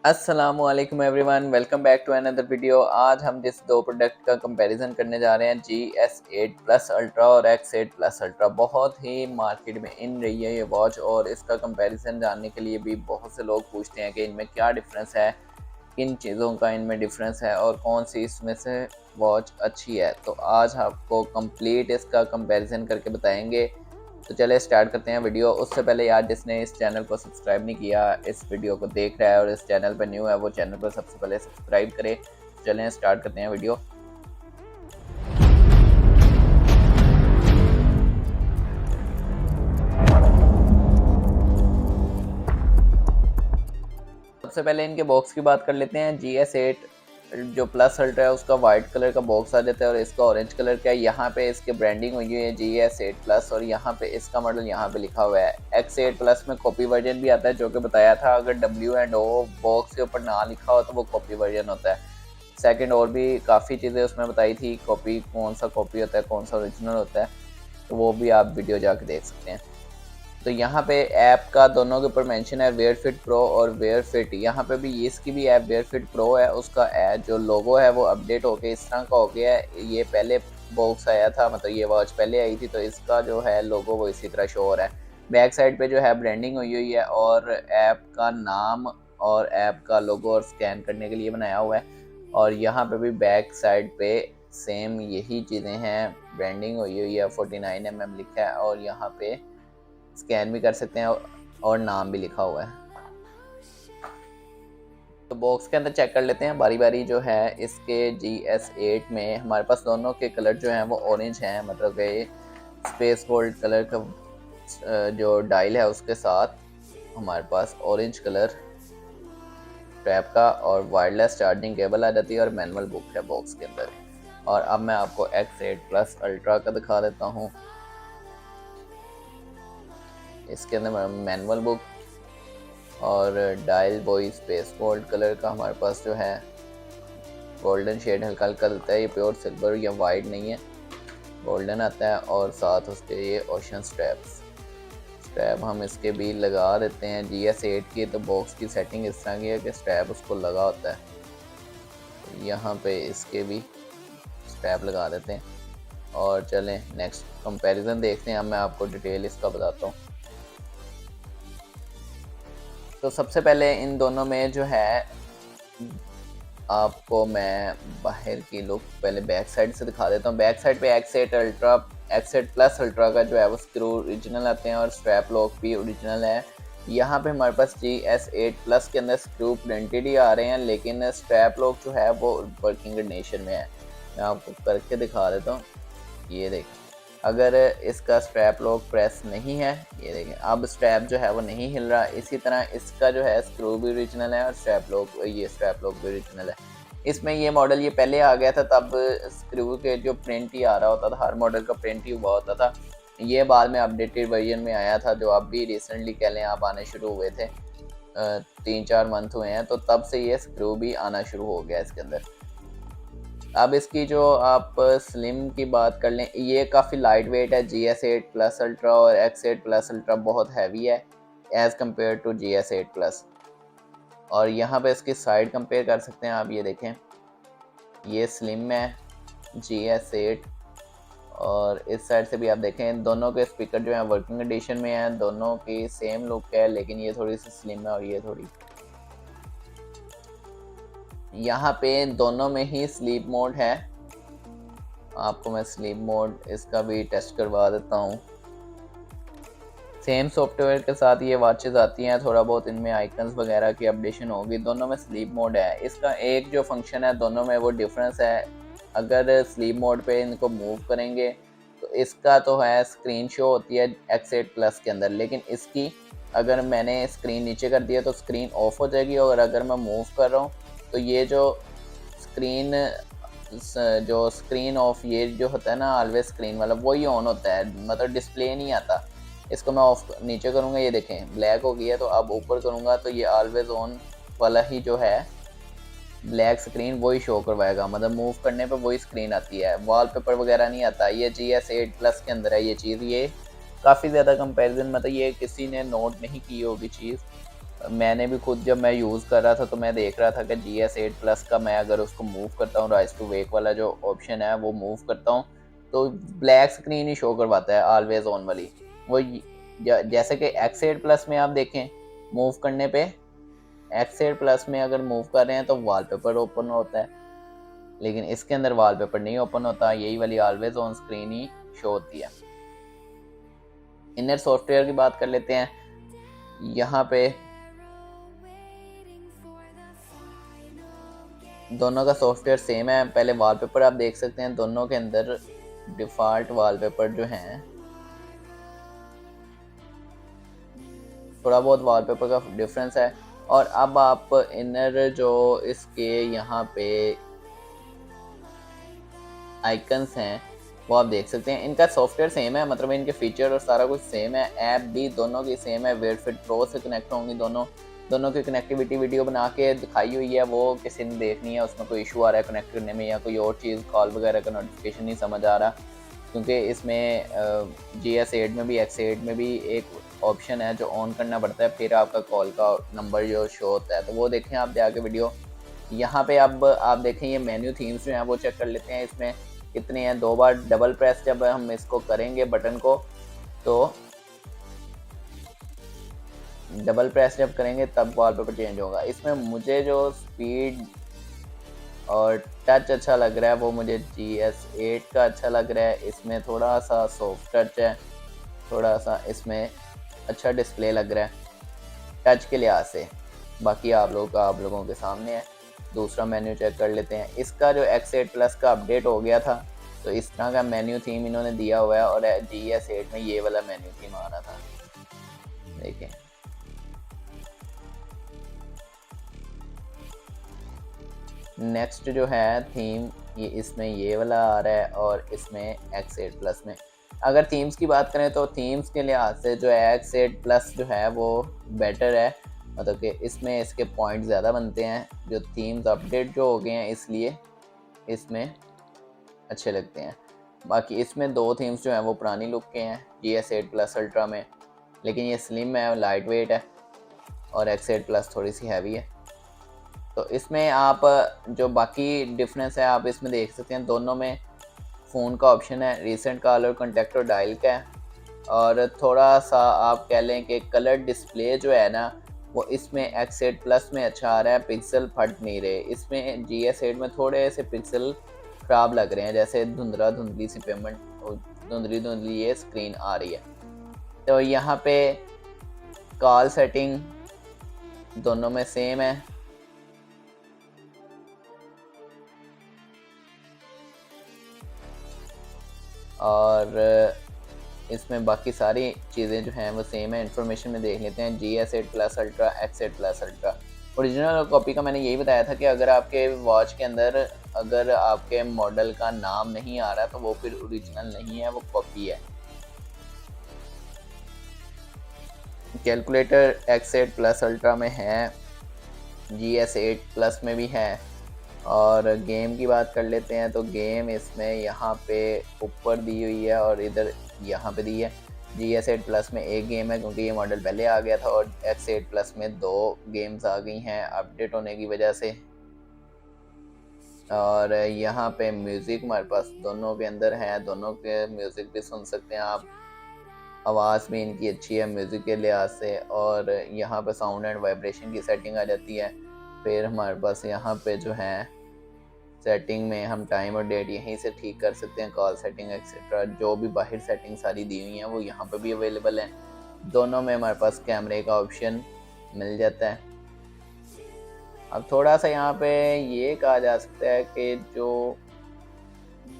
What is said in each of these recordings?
अस्सलामुअलैकुम everyone, welcome back to another video. आज हम जिस दो प्रोडक्ट का कंपैरिजन करने जा रहे हैं, GS8 प्लस अल्ट्रा और X8 प्लस अल्ट्रा, बहुत ही मार्केट में इन रही है ये वॉच। और इसका कंपैरिजन जानने के लिए भी बहुत से लोग पूछते हैं कि इनमें क्या डिफरेंस है, किन चीज़ों का इनमें डिफरेंस है और कौन सी इसमें से वॉच अच्छी है। तो आज आपको कंप्लीट इसका कंपैरिजन करके बताएंगे। तो चले स्टार्ट करते हैं वीडियो। उससे पहले यार, जिसने इस चैनल को सब्सक्राइब नहीं किया, इस वीडियो को देख रहा है और इस चैनल पर न्यू है, वो चैनल को सबसे पहले सब्सक्राइब करे। चलें स्टार्ट करते हैं वीडियो। सबसे पहले इनके बॉक्स की बात कर लेते हैं। GS8 जो प्लस अल्ट्रा है उसका वाइट कलर का बॉक्स आ जाता है और इसका ऑरेंज कलर का है। यहाँ पे इसके ब्रांडिंग हुई है GS8 प्लस और यहाँ पे इसका मॉडल यहाँ पे लिखा हुआ है। X8 प्लस में कॉपी वर्जन भी आता है, जो कि बताया था। अगर W&O बॉक्स के ऊपर ना लिखा हो तो वो कॉपी वर्जन होता है। सेकंड और भी काफ़ी चीज़ें उसमें बताई थी, कॉपी कौन सा कॉपी होता है, कौन सा ओरिजिनल होता है, तो वो भी आप वीडियो जाके देख सकते हैं। तो यहाँ पे ऐप का दोनों के ऊपर मेंशन है, वेयर फिट प्रो और वेयर फिट। यहाँ पे भी इसकी भी ऐप वेयर फिट प्रो है, उसका जो लोगो है वो अपडेट होके इस तरह का हो गया है। ये पहले बॉक्स आया था, मतलब ये वॉच पहले आई थी, तो इसका जो है लोगो वो इसी तरह शो हो रहा है। बैक साइड पे जो है ब्रांडिंग हुई हुई है और ऐप का नाम और ऐप का लोगो और स्कैन करने के लिए बनाया हुआ है। और यहाँ पे भी बैक साइड पे सेम यही चीज़ें हैं, ब्रांडिंग हुई हुई है, 49mm लिखा है और यहाँ पे स्कैन भी कर सकते हैं और नाम भी लिखा हुआ है। तो बॉक्स के अंदर चेक कर लेते हैं बारी बारी। जो है इसके GS8 में हमारे पास दोनों के कलर जो हैं वो ऑरेंज हैं, मतलब कि स्पेस गोल्ड कलर का जो डायल है उसके साथ हमारे पास ऑरेंज कलर स्ट्रैप का और वायरलेस चार्जिंग केबल आ जाती है और मैनुअल बुक है बॉक्स के अंदर। और अब मैं आपको X8 प्लस अल्ट्रा का दिखा देता हूँ। इसके अंदर मैनुअल बुक और dial boy space gold colour का हमारे पास जो है गोल्डन शेड हल्का हल्का आता है। ये प्योर सिल्वर या वाइट नहीं है, गोल्डन आता है। और साथ उसके ये ओशन स्ट्रैप हम इसके भी लगा देते हैं। GS8 की तो बॉक्स की सेटिंग इस तरह की है कि स्ट्रैप उसको लगा होता है, तो यहाँ पे इसके भी स्ट्रैप लगा देते हैं। और चलें नेक्स्ट कंपैरिजन देखते हैं। अब मैं आपको डिटेल इसका बताता हूँ। तो सबसे पहले इन दोनों में जो है आपको मैं बाहर की लुक पहले बैक साइड से दिखा देता हूँ। बैक साइड पे X8 प्लस अल्ट्रा का जो है वो स्क्रू ओरिजिनल आते हैं और स्ट्रैप लॉक भी ओरिजिनल है। यहाँ पे हमारे पास GS8 प्लस के अंदर स्क्रू प्रिंटेड ही आ रहे हैं, लेकिन स्ट्रैप लॉक जो है वो वर्किंग कंडीशन में है। मैं आपको करके दिखा देता हूँ। ये देखिए, अगर इसका स्ट्रैप लॉक प्रेस नहीं है, ये देखें अब स्ट्रैप जो है वो नहीं हिल रहा। इसी तरह इसका जो है स्क्रू भी ओरिजिनल है और स्ट्रैप लॉक भी ओरिजिनल है। इसमें ये मॉडल ये पहले आ गया था, तब स्क्रू के जो प्रिंट ही आ रहा होता था, हर मॉडल का प्रिंट ही हुआ होता था। ये बाद में अपडेटेड वर्जन में आया था, जो अब भी रिसेंटली कह लें आप आने शुरू हुए थे। 3-4 मंथ हुए हैं, तो तब से ये स्क्रू भी आना शुरू हो गया इसके अंदर। अब इसकी जो आप स्लिम की बात कर लें, ये काफ़ी लाइट वेट है। GS8 प्लस अल्ट्रा और X8 प्लस अल्ट्रा बहुत हैवी है as compared to GS8 plus. और यहाँ पे इसकी साइड कंपेयर कर सकते हैं आप, ये देखें ये स्लिम है GS8 और इस साइड से भी आप देखें दोनों के स्पीकर जो हैं वर्किंग कंडीशन में हैं, दोनों की सेम लुक है, लेकिन ये थोड़ी सी स्लिम है और ये थोड़ी। यहाँ पे दोनों में ही स्लीप मोड है। आपको मैं स्लीप मोड इसका भी टेस्ट करवा देता हूँ। सेम सॉफ्टवेयर के साथ ये वॉचेस आती हैं, थोड़ा बहुत इनमें आइकन्स वगैरह की अपडेशन होगी। दोनों में स्लीप मोड है। इसका एक जो फंक्शन है दोनों में वो डिफरेंस है। अगर स्लीप मोड पे इनको मूव करेंगे तो इसका तो है स्क्रीन शो होती है X8 प्लस के अंदर, लेकिन इसकी अगर मैंने स्क्रीन नीचे कर दिया तो स्क्रीन ऑफ हो जाएगी। और अगर मैं मूव कर रहा हूँ तो ये स्क्रीन जो स्क्रीन ऑफ ये जो होता है ना ऑलवेज स्क्रीन वाला, वही ऑन होता है, मतलब डिस्प्ले नहीं आता। इसको मैं ऑफ नीचे करूँगा, ये देखें ब्लैक हो गया है। तो अब ऊपर करूँगा तो ये ऑलवेज ऑन वाला ही जो है ब्लैक स्क्रीन वही शो करवाएगा, मतलब मूव करने पे वही स्क्रीन आती है, वॉलपेपर वगैरह नहीं आता। ये GS8 प्लस के अंदर है ये चीज़। ये काफ़ी ज़्यादा कंपैरिजन, मतलब ये किसी ने नोट नहीं की होगी चीज़। मैंने भी खुद जब मैं यूज़ कर रहा था तो मैं देख रहा था कि GS8 प्लस का मैं अगर उसको मूव करता हूँ, राइज टू वेक वाला जो ऑप्शन है वो मूव करता हूँ तो ब्लैक स्क्रीन ही शो करवाता है ऑलवेज ऑन वाली। वो जैसे कि X8 प्लस में आप देखें मूव करने पे, X8 प्लस में अगर मूव कर रहे हैं तो वॉलपेपर ओपन होता है, लेकिन इसके अंदर वॉलपेपर नहीं ओपन होता, यही वाली always on screen he show होती है। इनर सॉफ्टवेयर की बात कर लेते हैं। यहाँ पे दोनों का सॉफ्टवेयर सेम है। पहले वॉलपेपर आप देख सकते हैं, दोनों के अंदर डिफ़ॉल्ट वॉलपेपर जो हैं, थोड़ा बहुत वॉलपेपर का डिफरेंस है। और अब आप इनर जो इसके यहाँ पे आइकन्स हैं वो आप देख सकते हैं। इनका सॉफ्टवेयर सेम है, मतलब इनके फीचर और सारा कुछ सेम है। ऐप भी दोनों की सेम है, वेयरफिट प्रो से कनेक्ट होंगी दोनों की कनेक्टिविटी वीडियो बना के दिखाई हुई है, वो किसी ने देखनी है, उसमें कोई इशू आ रहा है कनेक्ट करने में या कोई और चीज़ कॉल वगैरह का नोटिफिकेशन नहीं समझ आ रहा, क्योंकि इसमें GS8 में भी X8 में भी एक ऑप्शन है जो ऑन करना पड़ता है, फिर आपका कॉल का नंबर जो शो होता है, तो वो देखें आप जाके वीडियो। यहाँ पे अब आप देखें ये मेन्यू थीम्स जो हैं वो चेक कर लेते हैं, इसमें कितने हैं। 2 बार डबल प्रेस जब हम इसको करेंगे बटन को, तो डबल प्रेस जब करेंगे तब वॉलपेपर चेंज होगा। इसमें मुझे जो स्पीड और टच अच्छा लग रहा है वो मुझे GS8 का अच्छा लग रहा है। इसमें थोड़ा सा सॉफ्ट टच है, थोड़ा सा इसमें अच्छा डिस्प्ले लग रहा है टच के लिहाज से। बाकी आप लोगों के सामने है। दूसरा मेन्यू चेक कर लेते हैं। इसका जो X8 प्लस का अपडेट हो गया था तो इस तरह का मेन्यू थीम इन्होंने दिया हुआ है, और GS8 में ये वाला मेन्यू थीम आ रहा था, देखें। नेक्स्ट जो है थीम ये इसमें ये वाला आ रहा है, और इसमें X8 प्लस में अगर थीम्स की बात करें तो थीम्स के लिहाज से जो X8 प्लस जो है वो बेटर है, मतलब कि इसमें इसके पॉइंट ज़्यादा बनते हैं। जो थीम्स अपडेट जो हो गए हैं इसलिए इसमें अच्छे लगते हैं। बाकी इसमें 2 थीम्स जो हैं वो पुरानी लुक के हैं GS8 प्लस अल्ट्रा में, लेकिन ये स्लिम है, लाइट वेट है, और X8 प्लस थोड़ी सी हैवी है। तो इसमें आप जो बाकी डिफरेंस है आप इसमें देख सकते हैं, दोनों में फ़ोन का ऑप्शन है, रिसेंट कॉल और कॉन्टैक्ट और डायल का है, और थोड़ा सा आप कह लें कि कलर डिस्प्ले जो है ना वो इसमें X8 प्लस में अच्छा आ रहा है, पिक्सल फट नहीं रहे। इसमें GS8 में थोड़े से पिक्सल ख़राब लग रहे हैं, जैसे धुंधली सी पेमेंट, धुंधली ये स्क्रीन आ रही है। तो यहाँ पे कॉल सेटिंग दोनों में सेम है, और इसमें बाकी सारी चीज़ें जो हैं वो सेम है। इन्फॉर्मेशन में देख लेते हैं। GS8 plus ultra, X8 plus ultra. Original copy का मैंने यही बताया था कि अगर आपके वॉच के अंदर अगर आपके मॉडल का नाम नहीं आ रहा तो वो फिर ओरिजिनल नहीं है, वो कॉपी है। कैलकुलेटर X8 प्लस अल्ट्रा में है, GS8 प्लस में भी है। और गेम की बात कर लेते हैं तो गेम इसमें यहाँ पे ऊपर दी हुई है और इधर यहाँ पे दी है। GS8 प्लस में एक गेम है क्योंकि ये मॉडल पहले आ गया था, और X8 प्लस में 2 गेम्स आ गई हैं अपडेट होने की वजह से। और यहाँ पे म्यूज़िक हमारे पास दोनों के अंदर है, दोनों के म्यूज़िक भी सुन सकते हैं आप। आवाज़ भी इनकी अच्छी है म्यूज़िक के लिहाज से। और यहाँ पे साउंड एंड वाइब्रेशन की सेटिंग आ जाती है। फिर हमारे पास यहाँ पे जो है सेटिंग में हम टाइम और डेट यहीं से ठीक कर सकते हैं, कॉल सेटिंग एक्सेट्रा, जो भी बाहर सेटिंग सारी दी हुई हैं वो यहाँ पे भी अवेलेबल हैं। दोनों में हमारे पास कैमरे का ऑप्शन मिल जाता है। अब थोड़ा सा यहाँ पे ये कहा जा सकता है कि जो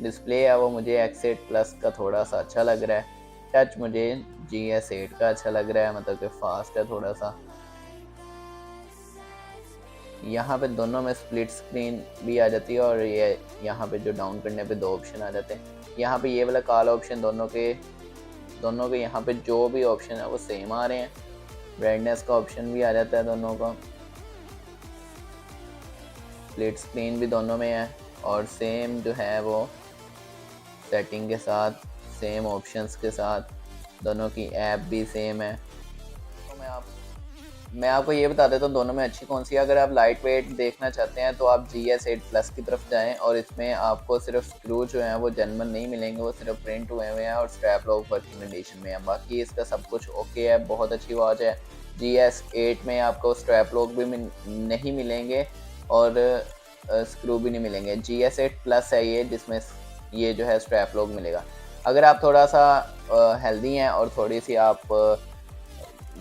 डिस्प्ले है वो मुझे X8 प्लस का थोड़ा सा अच्छा लग रहा है, टच मुझे GS8 का अच्छा लग रहा है, मतलब कि फास्ट है थोड़ा सा। यहाँ पे दोनों में स्प्लिट स्क्रीन भी आ जाती है, और ये यहाँ पे जो डाउन करने पे 2 ऑप्शन आ जाते हैं। यहाँ पे ये वाला काला ऑप्शन दोनों के यहाँ पे जो भी ऑप्शन है वो सेम आ रहे हैं। ब्राइटनेस का ऑप्शन भी आ जाता है दोनों का, स्प्लिट स्क्रीन भी दोनों में है, और सेम जो है वो सेटिंग के साथ, सेम ऑप्शंस के साथ, दोनों की ऐप भी सेम है। तो मैं आप मैं आपको ये बता देता हूँ दोनों में अच्छी कौन सी है। अगर आप लाइट वेट देखना चाहते हैं तो आप GS8 प्लस की तरफ जाएं, और इसमें आपको सिर्फ स्क्रू जो हैं वो जेन्युइन नहीं मिलेंगे, वो सिर्फ प्रिंट हुए हुए हैं और स्ट्रैप लॉक वर्किंग कंडीशन में है। बाकी इसका सब कुछ ओके है, बहुत अच्छी वॉच है। GS8 में आपको स्ट्रैप लॉक भी नहीं मिलेंगे और स्क्रू भी नहीं मिलेंगे। GS8 प्लस है ये, जिसमें ये जो है स्ट्रैप लॉक मिलेगा। अगर आप थोड़ा सा हेल्दी हैं और थोड़ी सी आप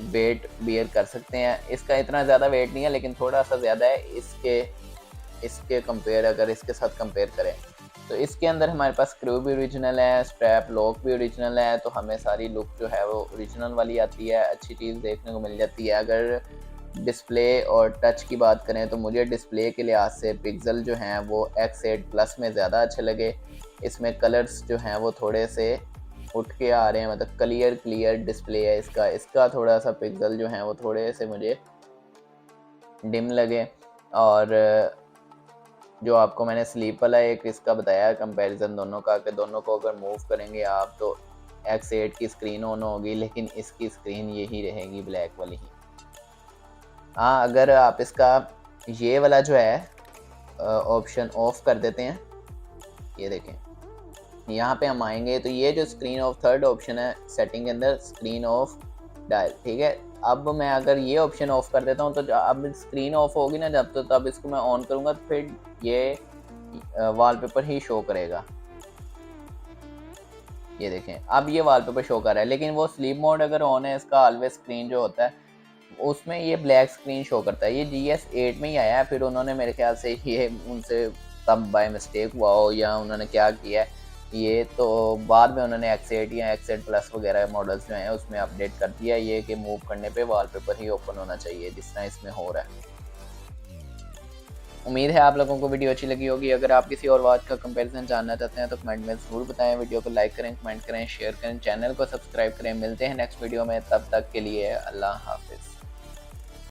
वेट बियर कर सकते हैं, इसका इतना ज़्यादा वेट नहीं है लेकिन थोड़ा सा ज़्यादा है इसके कंपेयर, अगर इसके साथ कंपेयर करें तो इसके अंदर हमारे पास स्क्रू भी ओरिजिनल है, स्ट्रैप लॉक भी ओरिजिनल है, तो हमें सारी लुक जो है वो ओरिजिनल वाली आती है, अच्छी चीज़ देखने को मिल जाती है। अगर डिस्प्ले और टच की बात करें तो मुझे डिस्प्ले के लिहाज से पिक्सल जो हैं वो X8 प्लस में ज़्यादा अच्छे लगे। इसमें कलर्स जो हैं वो थोड़े से उठ के आ रहे हैं, मतलब क्लियर डिस्प्ले है इसका थोड़ा सा पिक्सल जो है वो थोड़े से मुझे डिम लगे। और जो आपको मैंने स्लीप वाला एक इसका बताया कंपैरिजन दोनों का, कि दोनों को अगर मूव करेंगे आप तो X8 की स्क्रीन ऑन होगी लेकिन इसकी स्क्रीन यही रहेगी, ब्लैक वाली ही। हाँ, अगर आप इसका ये वाला जो है ऑप्शन ऑफ कर देते हैं, ये देखें यहाँ पे हम आएंगे तो ये जो स्क्रीन ऑफ थर्ड ऑप्शन है सेटिंग के अंदर, स्क्रीन ऑफ डायल, ठीक है। अब मैं अगर ये ऑप्शन ऑफ कर देता हूँ तो अब स्क्रीन ऑफ होगी ना जब, तो तब इसको मैं ऑन करूँगा तो फिर ये वॉलपेपर ही शो करेगा। ये देखें अब ये वॉलपेपर शो कर रहा है, लेकिन वो स्लीप मोड अगर ऑन है इसका ऑलवेज स्क्रीन जो होता है उसमें ये ब्लैक स्क्रीन शो करता है। ये GS8 में ही आया है, फिर उन्होंने मेरे ख्याल से ये उनसे तब बाय मिस्टेक हुआ हो या उन्होंने क्या किया है, ये तो बाद में उन्होंने X8 या X8 प्लस वगैरह मॉडल्स जो हैं उसमें अपडेट कर दिया ये कि मूव करने पे वॉलपेपर ही ओपन होना चाहिए, जिस तरह इसमें हो रहा है। उम्मीद है आप लोगों को वीडियो अच्छी लगी होगी। अगर आप किसी और वॉच का कंपैरिजन जानना चाहते हैं तो कमेंट में ज़रूर बताएं। वीडियो को लाइक करें, कमेंट करें, शेयर करें, चैनल को सब्सक्राइब करें। मिलते हैं नेक्स्ट वीडियो में, तब तक के लिए अल्लाह हाफिज़।